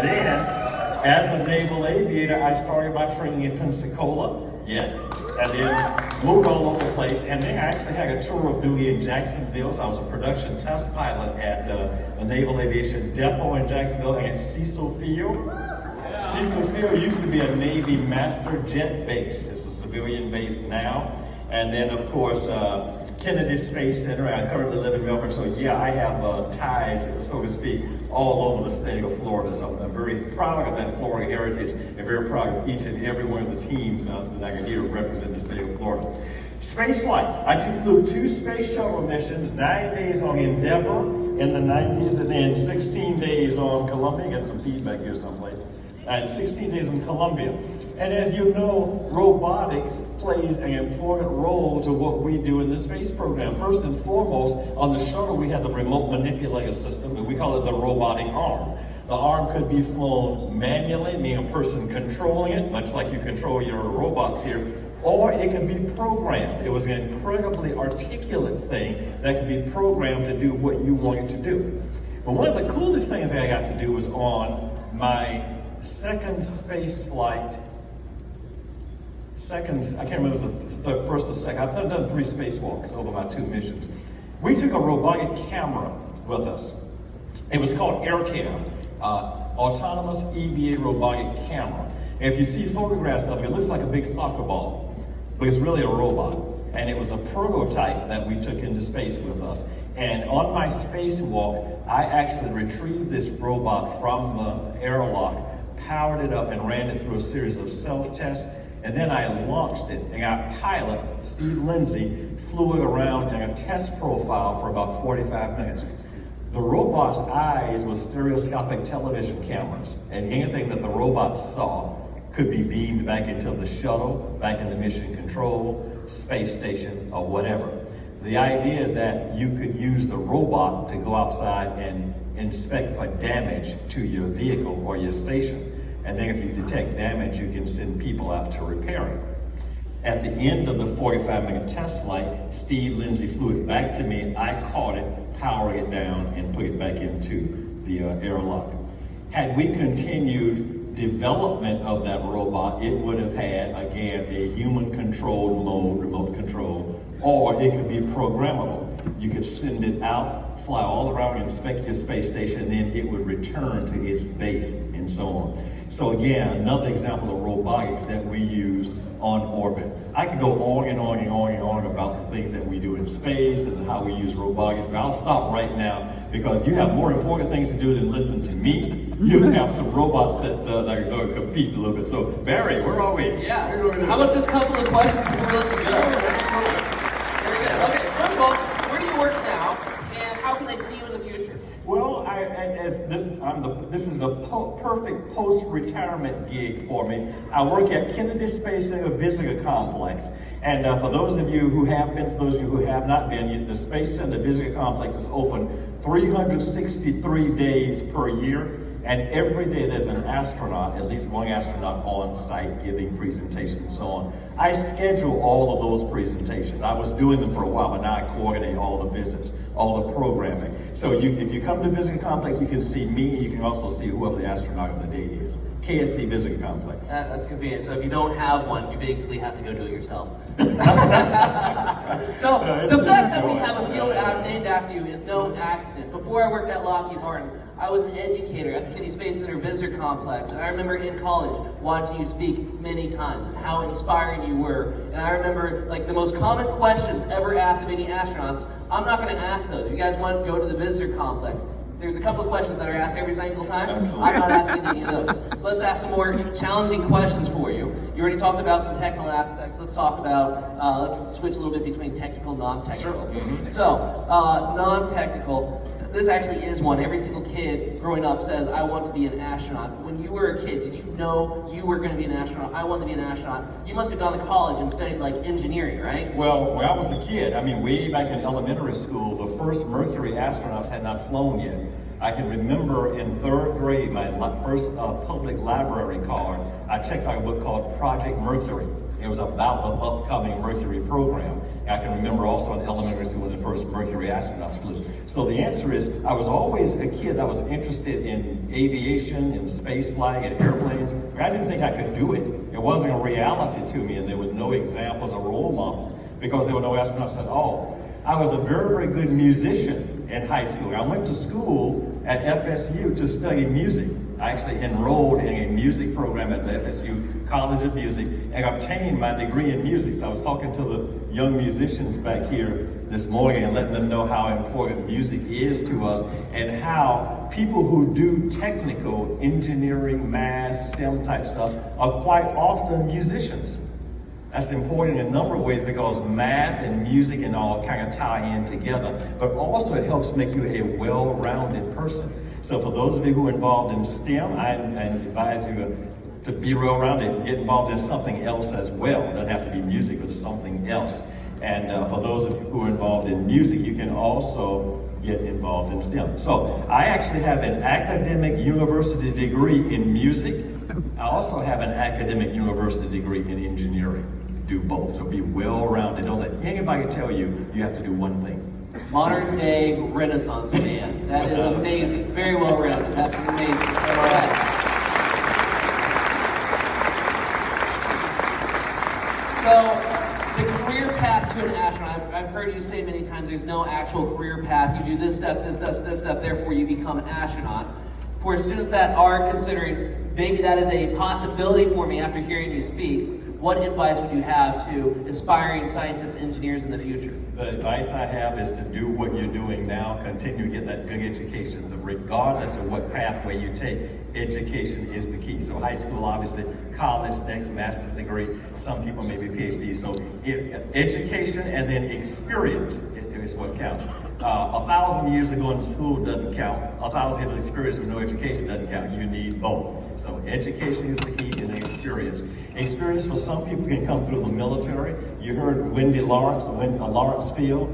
Then, as a naval aviator, I started my training in Pensacola, yes, and then moved all over the place. And then I actually had a tour of duty in Jacksonville. So I was a production test pilot at the Naval Aviation Depot in Jacksonville and at Cecil Field. Cecil Field used to be a Navy master jet base. It's a civilian base now. And then, of course, Kennedy Space Center. I currently live in Melbourne, so yeah, I have ties, so to speak, all over the state of Florida. So I'm very proud of that Florida heritage and very proud of each and every one of the teams that I can here represent the state of Florida. Space flights. I flew 2 space shuttle missions, 9 days on Endeavour in the 90s, and then 16 days on Columbia. Get some feedback here someplace. And 16 days in Columbia. And as you know, robotics plays an important role to what we do in the space program. First and foremost, on the shuttle, we have the remote manipulator system, and we call it the robotic arm. The arm could be flown manually, meaning a person controlling it, much like you control your robots here, or it can be programmed. It was an incredibly articulate thing that could be programmed to do what you want it to do. But one of the coolest things that I got to do was on my second space flight, I can't remember if it was the first or second. I've done 3 spacewalks over my 2 missions. We took a robotic camera with us. It was called AirCam, Autonomous EVA Robotic Camera. And if you see photographs of it, it looks like a big soccer ball, but it's really a robot. And it was a prototype that we took into space with us. And on my spacewalk, I actually retrieved this robot from the airlock, powered it up and ran it through a series of self-tests, and then I launched it, and our pilot, Steve Lindsay, flew it around in a test profile for about 45 minutes. The robot's eyes were stereoscopic television cameras, and anything that the robot saw could be beamed back into the shuttle, back into mission control, space station, or whatever. The idea is that you could use the robot to go outside and inspect for damage to your vehicle or your station. And then if you detect damage, you can send people out to repair it. At the end of the 45-minute test flight, Steve Lindsay flew it back to me. I caught it, powered it down, and put it back into the airlock. Had we continued development of that robot, it would have had, again, a human-controlled mode, remote control, or it could be programmable. You could send it out, fly all around, inspect your space station, and then it would return to its base, and so on. So again, another example of robotics that we use on orbit. I could go on and on and on and on about the things that we do in space and how we use robotics, but I'll stop right now because you have more important things to do than listen to me. You have some robots that are going to compete a little bit. So Barry, where are we? Yeah, how about just a couple of questions before we let you go? Very good. Okay, first of all, where do you work now, and how can they see you in the future? Well, this is the perfect post-retirement gig for me. I work at Kennedy Space Center Visitor Complex. And for those of you who have been, for those of you who have not been, the Space Center Visitor Complex is open 363 days per year. And every day there's an astronaut, at least one astronaut on site giving presentations and so on. I schedule all of those presentations. I was doing them for a while, but now I coordinate all the visits, all the programming. So if you come to Visitor Complex, you can see me, and you can also see whoever the astronaut of the day is. KSC Visitor Complex. That's convenient. So if you don't have one, you basically have to go do it yourself. So the fact that we have a field named after you is no accident. Before I worked at Lockheed Martin, I was an educator at the Kennedy Space Center Visitor Complex, and I remember in college watching you speak many times and how inspiring you were. And I remember like the most common questions ever asked of any astronauts. I'm not going to ask those. If you guys want to go to the Visitor Complex, there's a couple of questions that are asked every single time. Absolutely. I'm not asking any of those. So let's ask some more challenging questions for you. You already talked about some technical aspects. Let's talk about, let's switch a little bit between technical and non-technical. Sure. So, non-technical. This actually is one. Every single kid growing up says, I want to be an astronaut. When you were a kid, did you know you were going to be an astronaut? I wanted to be an astronaut. You must have gone to college and studied like engineering, right? Well, when I was a kid, way back in elementary school, the first Mercury astronauts had not flown yet. I can remember in 3rd grade, my first public library card, I checked out a book called Project Mercury. It was about the upcoming Mercury program. I can remember also in elementary school when the first Mercury astronauts flew. So the answer is, I was always a kid that was interested in aviation, in space flight, and airplanes. But I didn't think I could do it. It wasn't a reality to me, and there were no examples or role models because there were no astronauts at all. I was a very, very good musician in high school. I went to school at FSU to study music. I actually enrolled in a music program at the FSU College of Music and obtained my degree in music. So I was talking to the young musicians back here this morning and letting them know how important music is to us and how people who do technical engineering, math, STEM type stuff are quite often musicians. That's important in a number of ways because math and music and all kind of tie in together, but also it helps make you a well-rounded person. So for those of you who are involved in STEM, I advise you to be well-rounded, get involved in something else as well. It doesn't have to be music, but something else. And for those of you who are involved in music, you can also get involved in STEM. So I actually have an academic university degree in music. I also have an academic university degree in engineering. Do both, so be well-rounded. Don't let anybody tell you you have to do one thing. Modern day Renaissance man. That is amazing. Very well-rounded. That's amazing. Yes. So, the career path to an astronaut, I've heard you say many times there's no actual career path. You do this step, this step, this step, therefore you become an astronaut. For students that are considering, maybe that is a possibility for me after hearing you speak, what advice would you have to aspiring scientists, engineers in the future? The advice I have is to do what you're doing now, continue to get that good education. Regardless of what pathway you take, education is the key. So high school, obviously, college, next master's degree, some people maybe PhD. So education and then experience is what counts. 1,000 years ago in school doesn't count. 1,000 years of experience with no education doesn't count. You need both. So education is the key and experience. Experience for some people can come through the military. You heard Wendy Lawrence, Lawrence Field.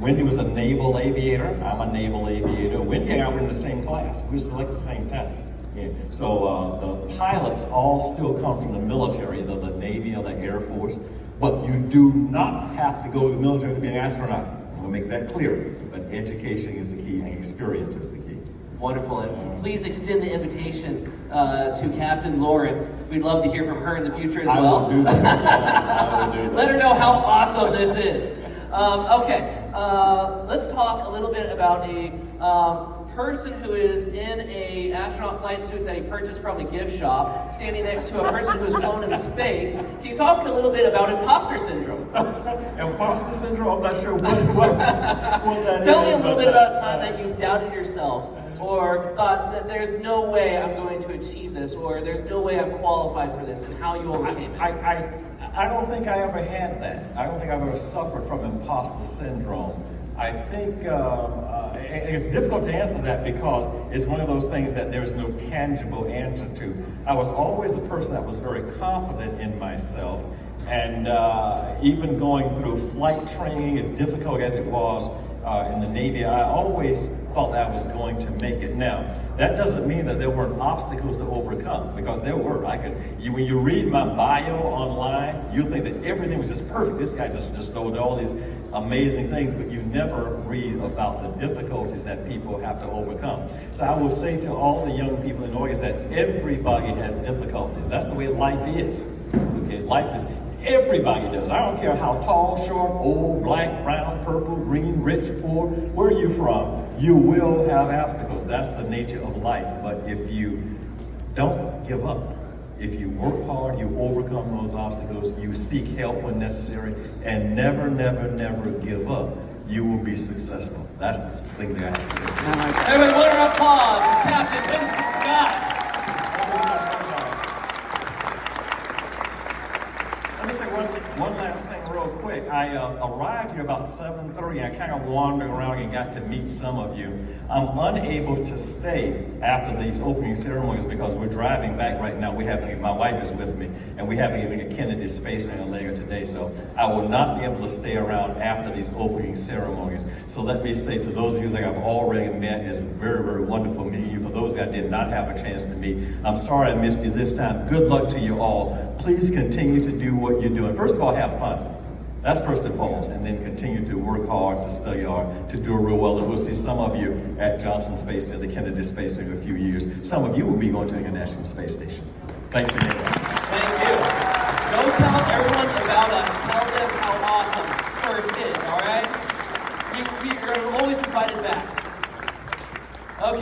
Wendy was a naval aviator. I'm a naval aviator. Wendy and I were in the same class. We were selected at the same time. Yeah. So the pilots all still come from the military, either the Navy or the Air Force. But you do not have to go to the military to be an astronaut. I want to make that clear. But education is the key and experience is the key. Wonderful. And please extend the invitation to Captain Lawrence. We'd love to hear from her in the future as well. I will do that. Let her know how awesome this is. Let's talk a little bit about a person who is in a astronaut flight suit that he purchased from a gift shop, standing next to a person who's flown in space. Can you talk a little bit about imposter syndrome? Imposter syndrome? I'm not sure what that is. Tell me a little bit about a time that you've doubted yourself or thought that there's no way I'm going to achieve this or there's no way I'm qualified for this and how you overcame it. I don't think I ever had that. I don't think I've ever suffered from imposter syndrome. I think it's difficult to answer that because it's one of those things that there's no tangible answer to. I was always a person that was very confident in myself, and even going through flight training, as difficult as it was in the Navy, I always thought that I was going to make it. Now, that doesn't mean that there weren't obstacles to overcome, because there were. When you read my bio online, you'll think that everything was just perfect. This guy just told all these amazing things, but you never read about the difficulties that people have to overcome. So I will say to all the young people in the audience that everybody has difficulties. That's the way life is. Okay, life is. Everybody does. I don't care how tall, short, old, black, brown, purple, green, rich, poor, where are you from? You will have obstacles. That's the nature of life. But if you don't give up, if you work hard, you overcome those obstacles, you seek help when necessary, and never, never, never give up, you will be successful. That's the thing that I have to say. Everybody, one round of applause for Captain Winston Scott. Let me say one last thing real quick. I arrived here about 7:30. I kind of wandered around and got to meet some of you. I'm unable to stay after these opening ceremonies because we're driving back right now. My wife is with me, and we haven't even a Kennedy Space Center later today, so I will not be able to stay around after these opening ceremonies. So let me say to those of you that I've already met, it's very, very wonderful meeting you. For those that I did not have a chance to meet, I'm sorry I missed you this time. Good luck to you all. Please continue to do what you're doing. First of all, have fun. That's first and foremost, and then continue to work hard, to study hard, to do real well. And we'll see some of you at Johnson Space Center, the Kennedy Space Center in a few years. Some of you will be going to the International Space Station. Thanks again. Thank you. Go tell everyone about us. Tell them how awesome FIRST is, all right? You're always invited back. Okay.